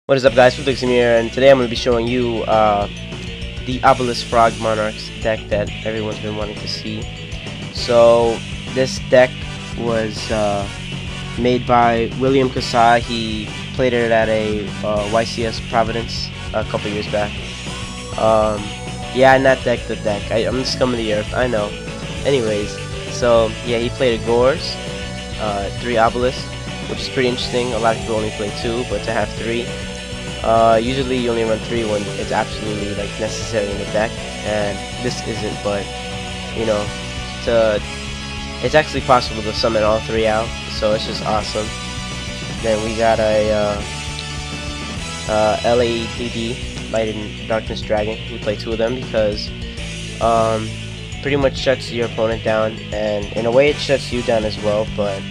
What is up, guys? Felix here, and today I'm going to be showing you the Obelisk Frog Monarchs deck that everyone's been wanting to see. So this deck was made by William Kasai. He played it at a YCS Providence a couple years back. Yeah, not deck the deck. I'm the scum of the earth, I know. Anyways, so yeah, he played a Gores, 3 Obelisk, which is pretty interesting. A lot of people only play 2, but to have 3. Usually you only run 3 when it's absolutely like necessary in the deck, and this isn't, but you know, it's actually possible to summon all 3 out, so it's just awesome. Then we got a LADD, Light and Darkness Dragon. We play 2 of them because pretty much shuts your opponent down, and in a way it shuts you down as well, but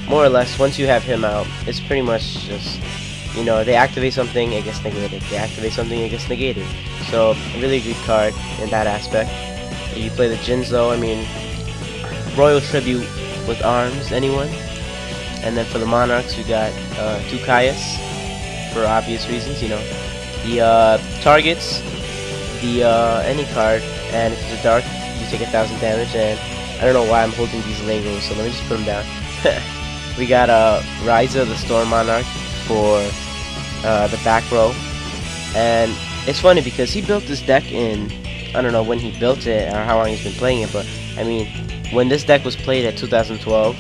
more or less once you have him out, it's pretty much just, you know, they activate something, it gets negated. They activate something, it gets negated. So, a really good card in that aspect. You play the Jinzo, I mean, Royal Tribute with arms, anyone? And then for the Monarchs, we got 2 Kaias, for obvious reasons, you know. The targets, any card, and if it's a dark, you take 1,000 damage, and I don't know why I'm holding these Legos, so let me just put them down. We got Ryza, the Storm Monarch, for the back row, and it's funny because he built this deck in, I don't know when he built it or how long he's been playing it, but I mean, when this deck was played at 2012,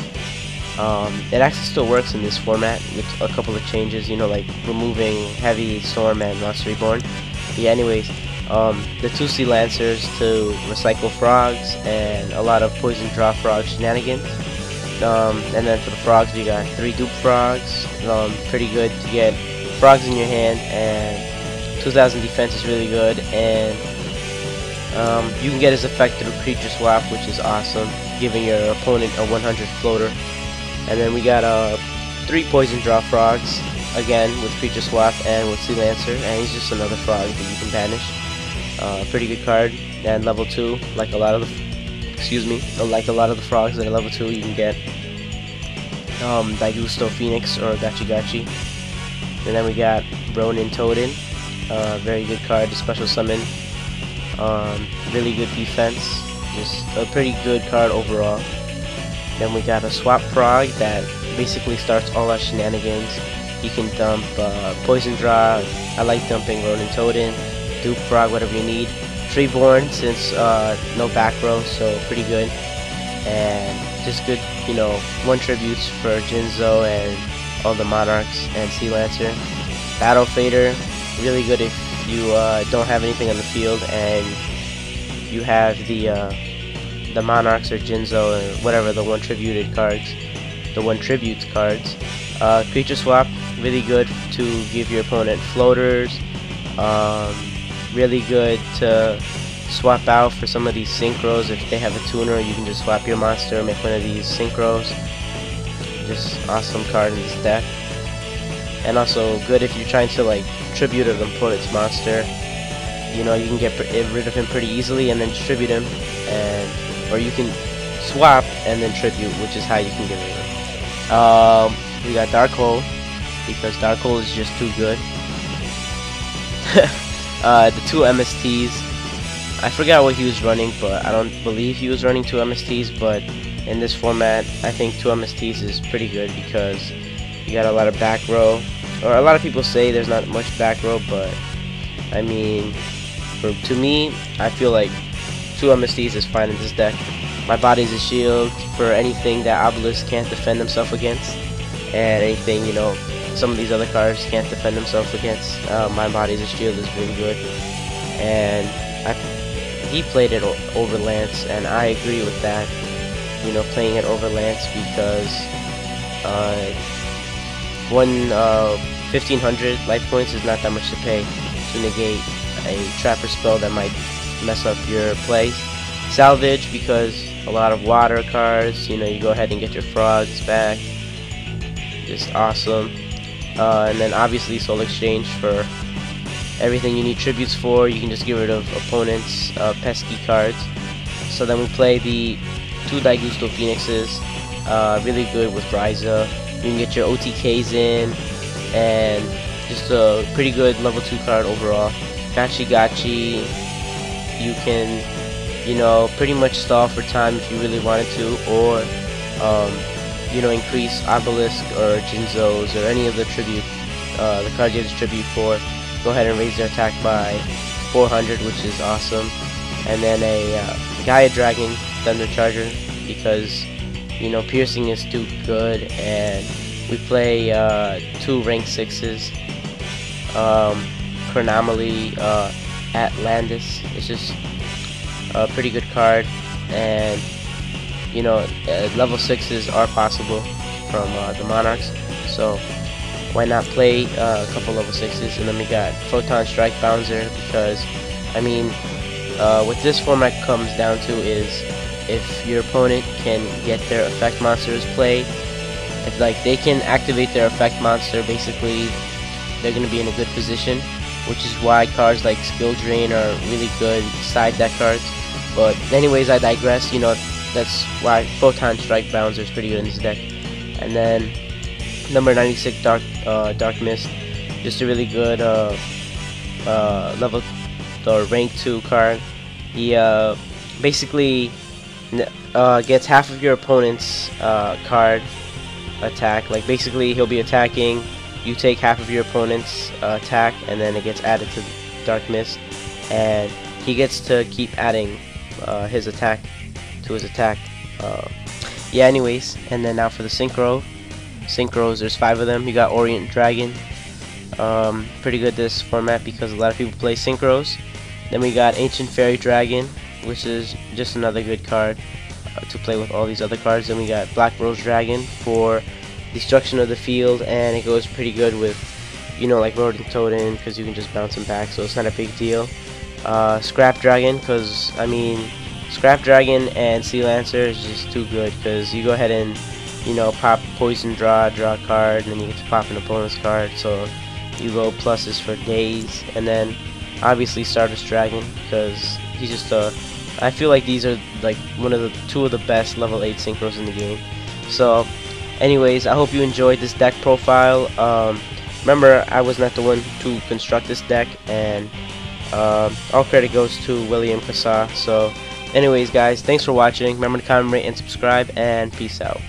it actually still works in this format with a couple of changes, you know, like removing Heavy, Storm, and Monster Reborn. But yeah, anyways, the 2 Sea Lancers to recycle frogs and a lot of poison draw frog shenanigans. And then for the frogs, we got 3 dupe frogs. Pretty good to get frogs in your hand, and 2,000 defense is really good, and you can get his effect through creature swap, which is awesome, giving your opponent a 100 floater. And then we got 3 poison draw frogs, again with creature swap and with Sea Lancer, and he's just another frog that you can banish. Pretty good card, and level 2, like a lot of the frogs that are level 2, you can get Daigusto Phoenix or Gachi Gachi. And then we got Ronin Totem, very good card to special summon. Really good defense, just a pretty good card overall. Then we got a Swap Frog that basically starts all our shenanigans. You can dump Poison Draw. I like dumping Ronin Totem, Dupe Frog, whatever you need. Treeborn, since no back row, so pretty good, and just good, you know, 1 tributes for Jinzo and all the Monarchs and Sea Lancer. Battle Fader, really good if you don't have anything on the field and you have the Monarchs or Jinzo or whatever, the 1 tributed cards, the 1 tributes cards. Creature swap, really good to give your opponent floaters. Really good to swap out for some of these synchros. If they have a tuner, you can just swap your monster, make one of these synchros. Just awesome card in this deck. And also good if you're trying to like tribute an opponent's monster. You know, you can get rid of him pretty easily and then tribute him, or you can swap and then tribute, which is how you can get rid of him. We got Dark Hole, because Dark Hole is just too good. The 2 MSTs, I forgot what he was running, but I don't believe he was running 2 MSTs, but in this format, I think 2 MSTs is pretty good because you got a lot of back row, or a lot of people say there's not much back row, but I mean, to me, I feel like 2 MSTs is fine in this deck. My body's a shield for anything that Obelisk can't defend himself against, and anything, you know, some of these other cards can't defend themselves against. My body's a shield is really good, and he played it over Lance, and I agree with that. You know, playing it over Lance because 1,500 life points is not that much to pay to negate a Trapper spell that might mess up your plays. Salvage, because a lot of water cards. You know, you go ahead and get your frogs back. Just awesome. And then obviously Soul Exchange for everything you need tributes for. You can just get rid of opponents' pesky cards. So then we play the 2 Daigusto Phoenixes, really good with Ryza You can get your OTKs in, and just a pretty good level 2 card overall. Gachi, you can, you know, pretty much stall for time if you really wanted to, or you know, increase Obelisk or Jinzos or any of the tribute, the cards you have the tribute for. Go ahead and raise their attack by 400, which is awesome. And then a Gaia Dragon Thunder Charger, because, you know, piercing is too good, and we play 2 rank 6s. Chronomaly, Atlantis. It's just a pretty good card, and you know, level 6s are possible from the Monarchs, so why not play a couple level 6s? And then we got Photon Strike Bouncer, because I mean, what this format comes down to is if your opponent can get their effect monsters played, if like they can activate their effect monster, basically they're going to be in a good position, which is why cards like Skill Drain are really good side deck cards. But anyways, I digress. You know, that's why Photon Strike Bouncer is pretty good in this deck. And then number 96, Dark Mist, just a really good level or rank 2 card. He basically gets half of your opponent's card attack. Like basically he'll be attacking, you take half of your opponent's attack, and then it gets added to Dark Mist, and he gets to keep adding his attack to his attack. Yeah, anyways, and then now for the synchros, there's 5 of them. You got Orient Dragon, pretty good this format because a lot of people play synchros. Then we got Ancient Fairy Dragon, which is just another good card to play with all these other cards. Then we got Black Rose Dragon for destruction of the field, and it goes pretty good with, you know, like Rodent Totem, because you can just bounce them back, so it's not a big deal. Scrap Dragon, because I mean, Scrap Dragon and Sea Lancer is just too good, because you go ahead and, you know, pop Poison draw a card, and then you get to pop an opponent's card, so you go pluses for days. And then obviously Stardust Dragon, because he's just I feel like these are like two of the best level 8 synchros in the game. So anyways, I hope you enjoyed this deck profile. Remember, I was not the one to construct this deck, and all credit goes to William Cassar. So anyways guys, thanks for watching. Remember to comment, rate, and subscribe, and peace out.